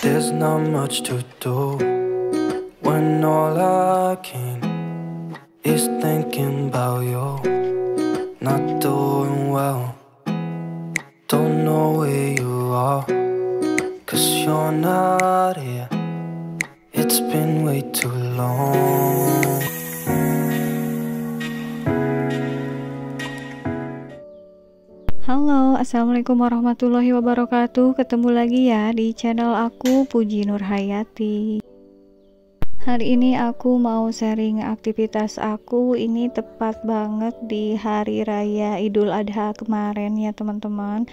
There's not much to do when all I can is thinking about you. Not doing well, don't know where you are, 'cause you're not here. It's been way too long. Halo, assalamualaikum warahmatullahi wabarakatuh. Ketemu lagi ya di channel aku, Puji Nurhayati. Hari ini aku mau sharing aktivitas aku. Ini tepat banget di hari raya Idul Adha kemarin ya teman-teman.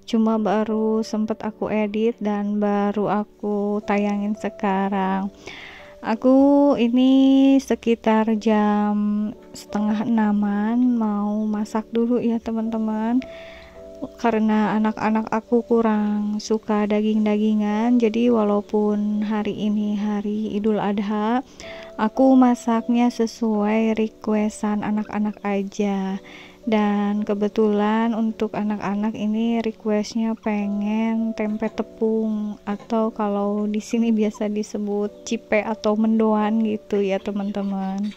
Cuma baru sempet aku edit dan baru aku tayangin sekarang. Aku ini sekitar jam setengah enaman mau masak dulu ya teman-teman, karena anak-anak aku kurang suka daging-dagingan. Jadi walaupun hari ini hari Idul Adha, aku masaknya sesuai requestan anak-anak aja. Dan kebetulan untuk anak-anak ini requestnya pengen tempe tepung, atau kalau di sini biasa disebut cipe atau mendoan gitu ya teman-teman.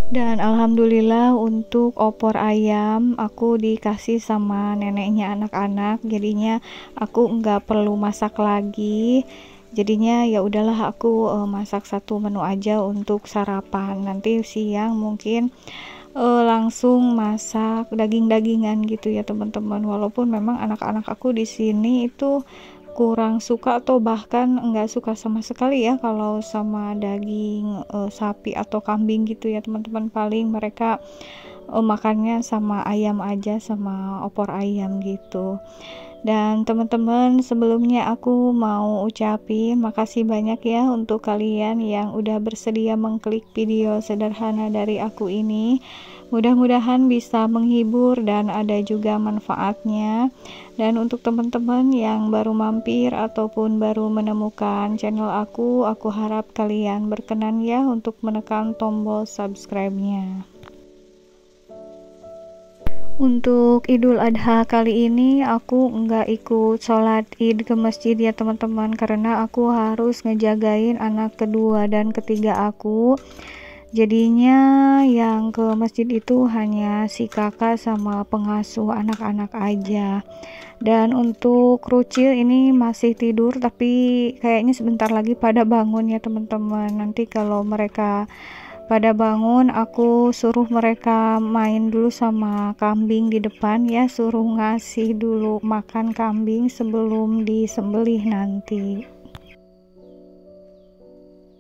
Dan alhamdulillah untuk opor ayam aku dikasih sama neneknya anak-anak, jadinya aku nggak perlu masak lagi. Jadinya ya udahlah aku masak satu menu aja untuk sarapan. Nanti siang mungkin langsung masak daging-dagingan gitu ya teman-teman. Walaupun memang anak-anak aku di sini itu kurang suka atau bahkan enggak suka sama sekali ya kalau sama daging sapi atau kambing gitu ya teman-teman. Paling mereka makannya sama ayam aja, sama opor ayam gitu. Dan teman-teman, sebelumnya aku mau ucapin makasih banyak ya untuk kalian yang udah bersedia mengklik video sederhana dari aku ini. Mudah-mudahan bisa menghibur dan ada juga manfaatnya. Dan untuk teman-teman yang baru mampir ataupun baru menemukan channel aku harap kalian berkenan ya untuk menekan tombol subscribe-nya. Untuk Idul Adha kali ini aku nggak ikut sholat id ke masjid ya teman-teman, karena aku harus ngejagain anak kedua dan ketiga aku. Jadinya yang ke masjid itu hanya si kakak sama pengasuh anak-anak aja. Dan untuk Rucil ini masih tidur, tapi kayaknya sebentar lagi pada bangun ya teman-teman. Nanti kalau mereka pada bangun, aku suruh mereka main dulu sama kambing di depan ya, suruh ngasih dulu makan kambing sebelum disembelih nanti.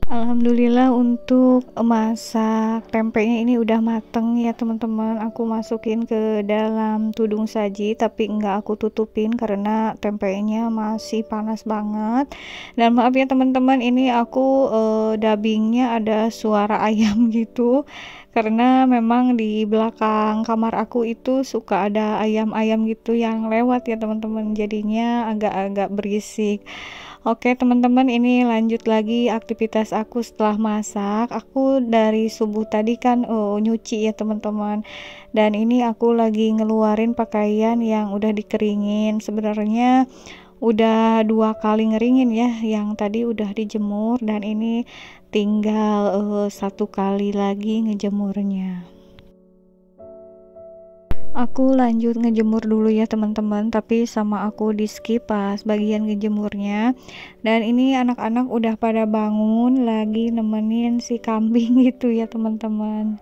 Alhamdulillah untuk masak tempenya ini udah mateng ya teman-teman. Aku masukin ke dalam tudung saji, tapi enggak aku tutupin karena tempenya masih panas banget. Dan maaf ya teman-teman, ini aku dubbingnya ada suara ayam gitu, karena memang di belakang kamar aku itu suka ada ayam-ayam gitu yang lewat ya teman-teman, jadinya agak-agak berisik. Oke teman-teman, ini lanjut lagi aktivitas aku setelah masak. Aku dari subuh tadi kan nyuci ya teman-teman, dan ini aku lagi ngeluarin pakaian yang udah dikeringin. Sebenarnya udah 2 kali ngeringin ya, yang tadi udah dijemur dan ini tinggal 1 kali lagi ngejemurnya. Aku lanjut ngejemur dulu ya teman-teman, tapi sama aku di skip pas bagian ngejemurnya. Dan ini anak-anak udah pada bangun, lagi nemenin si kambing gitu ya teman-teman.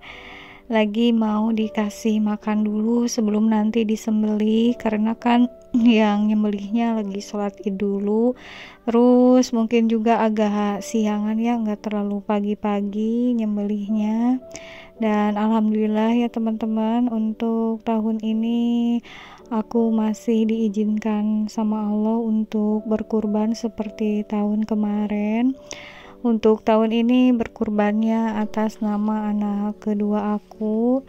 Lagi mau dikasih makan dulu sebelum nanti disembelih, karena kan yang nyembelihnya lagi sholat id dulu. Terus mungkin juga agak siangan ya, nggak terlalu pagi-pagi nyembelihnya. Dan alhamdulillah ya teman-teman, untuk tahun ini aku masih diizinkan sama Allah untuk berkurban seperti tahun kemarin. Untuk tahun ini berkurbannya atas nama anak kedua aku.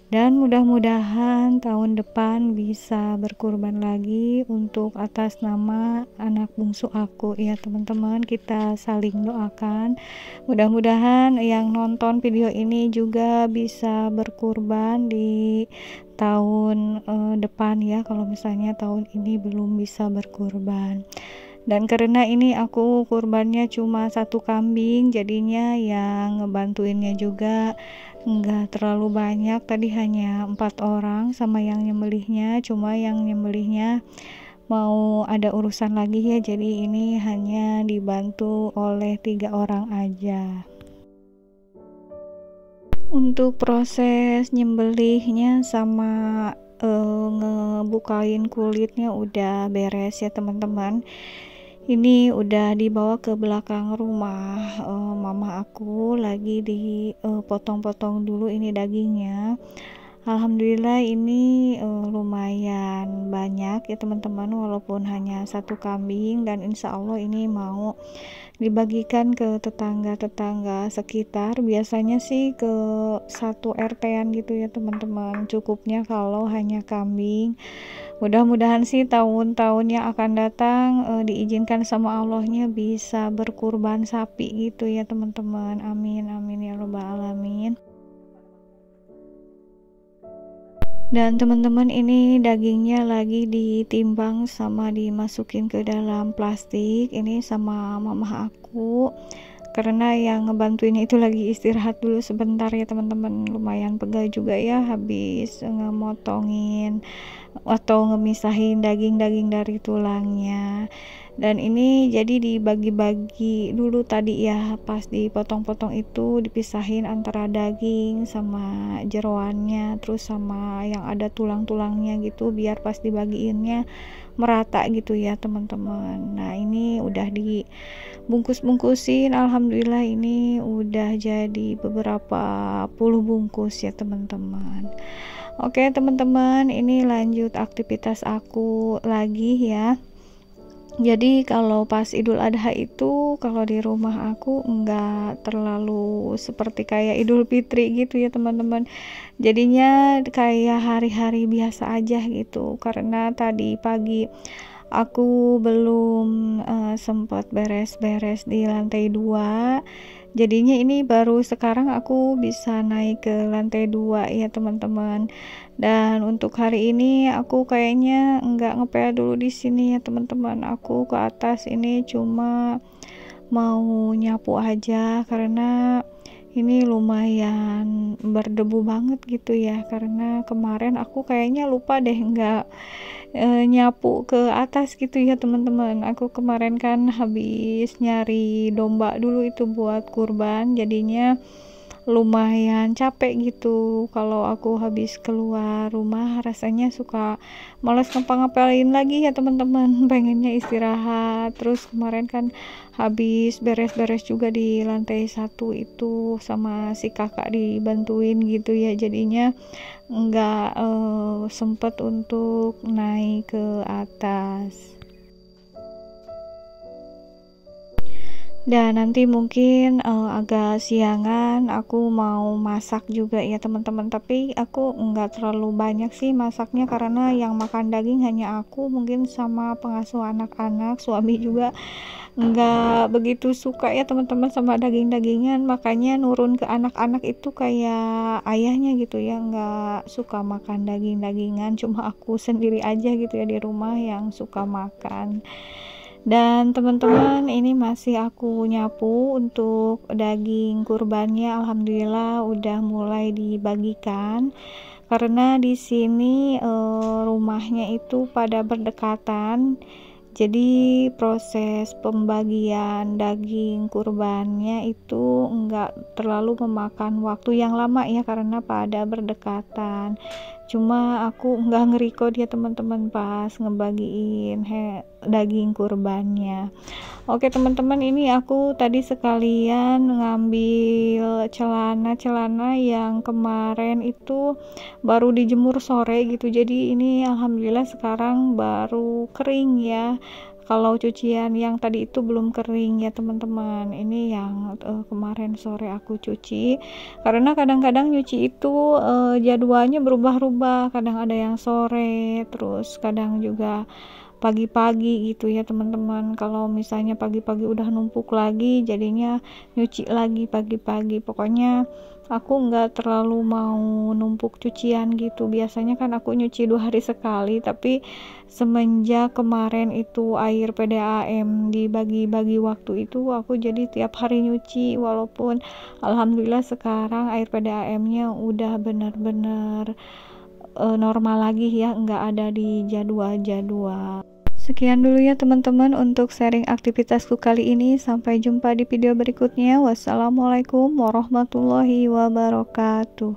Dan mudah-mudahan tahun depan bisa berkurban lagi untuk atas nama anak bungsu aku ya teman-teman. Kita saling doakan, mudah-mudahan yang nonton video ini juga bisa berkurban di tahun depan ya, kalau misalnya tahun ini belum bisa berkurban. Dan karena ini aku kurbannya cuma 1 kambing, jadinya yang ngebantuinnya juga enggak terlalu banyak. Tadi hanya 4 orang sama yang nyembelihnya, cuma yang nyembelihnya mau ada urusan lagi ya, jadi ini hanya dibantu oleh 3 orang aja. Untuk proses nyembelihnya sama ngebukain kulitnya udah beres ya teman-teman. Ini udah dibawa ke belakang rumah, mama aku lagi dipotong-potong dulu ini dagingnya. Alhamdulillah ini lumayan banyak ya teman-teman, walaupun hanya 1 kambing, dan insya Allah ini mau dibagikan ke tetangga-tetangga sekitar. Biasanya sih ke 1 RT-an gitu ya teman-teman, cukupnya kalau hanya kambing. Mudah-mudahan sih tahun-tahun yang akan datang diizinkan sama Allahnya bisa berkurban sapi gitu ya teman-teman. Amin amin ya robbal alamin. Dan teman-teman ini dagingnya lagi ditimbang sama dimasukin ke dalam plastik ini sama mama aku, karena yang ngebantuin itu lagi istirahat dulu sebentar ya teman-teman. Lumayan pegal juga ya habis ngemotongin atau ngemisahin daging-daging dari tulangnya. Dan ini jadi dibagi-bagi dulu tadi ya, pas dipotong-potong itu dipisahin antara daging sama jeroannya, terus sama yang ada tulang-tulangnya gitu, biar pas dibagiinnya merata gitu ya teman-teman. Nah ini udah dibungkus-bungkusin, alhamdulillah ini udah jadi beberapa puluh bungkus ya teman-teman. Oke teman-teman, ini lanjut aktivitas aku lagi ya. Jadi kalau pas Idul Adha itu kalau di rumah aku enggak terlalu seperti kayak Idul Fitri gitu ya teman-teman. Jadinya kayak hari-hari biasa aja gitu, karena tadi pagi aku belum sempat beres-beres di lantai 2. Jadinya ini baru sekarang aku bisa naik ke lantai 2 ya teman-teman. Dan untuk hari ini aku kayaknya enggak ngepel dulu di sini ya teman-teman. Aku ke atas ini cuma mau nyapu aja, karena ini lumayan berdebu banget gitu ya, karena kemarin aku kayaknya lupa deh enggak nyapu ke atas gitu ya teman-teman. Aku kemarin kan habis nyari domba dulu itu buat kurban, jadinya lumayan capek gitu. Kalau aku habis keluar rumah rasanya suka males ngapa-ngapain lagi ya teman-teman, pengennya istirahat. Terus kemarin kan habis beres-beres juga di lantai 1 itu sama si kakak dibantuin gitu ya, jadinya nggak sempet untuk naik ke atas. Dan nanti mungkin agak siangan aku mau masak juga ya teman-teman, tapi aku nggak terlalu banyak sih masaknya, karena yang makan daging hanya aku mungkin sama pengasuh anak-anak. Suami juga nggak begitu suka ya teman-teman sama daging-dagingan, makanya nurun ke anak-anak itu kayak ayahnya gitu ya, nggak suka makan daging-dagingan. Cuma aku sendiri aja gitu ya di rumah yang suka makan. Dan teman-teman ini masih aku nyapu untuk daging kurbannya. Alhamdulillah udah mulai dibagikan, karena di sini rumahnya itu pada berdekatan. Jadi proses pembagian daging kurbannya itu enggak terlalu memakan waktu yang lama ya, karena pada berdekatan. Cuma aku enggak nge-record ya teman-teman pas ngebagiin daging kurbannya. Oke teman-teman, ini aku tadi sekalian ngambil celana-celana yang kemarin itu baru dijemur sore gitu. Jadi ini alhamdulillah sekarang baru kering ya, Kalau cucian yang tadi itu belum kering ya teman-teman, ini yang kemarin sore aku cuci, karena kadang-kadang nyuci itu jadwalnya berubah-ubah, kadang ada yang sore, terus kadang juga pagi-pagi gitu ya teman-teman. Kalau misalnya pagi-pagi udah numpuk lagi, jadinya nyuci lagi pagi-pagi. Pokoknya aku nggak terlalu mau numpuk cucian gitu. Biasanya kan aku nyuci 2 hari sekali, tapi semenjak kemarin itu air PDAM dibagi-bagi waktu itu, aku jadi tiap hari nyuci. Walaupun alhamdulillah sekarang air PDAM-nya udah benar-benar normal lagi ya, nggak ada di jadwal-jadwal. Sekian dulu ya teman-teman untuk sharing aktivitasku kali ini. Sampai jumpa di video berikutnya. Wassalamualaikum warahmatullahi wabarakatuh.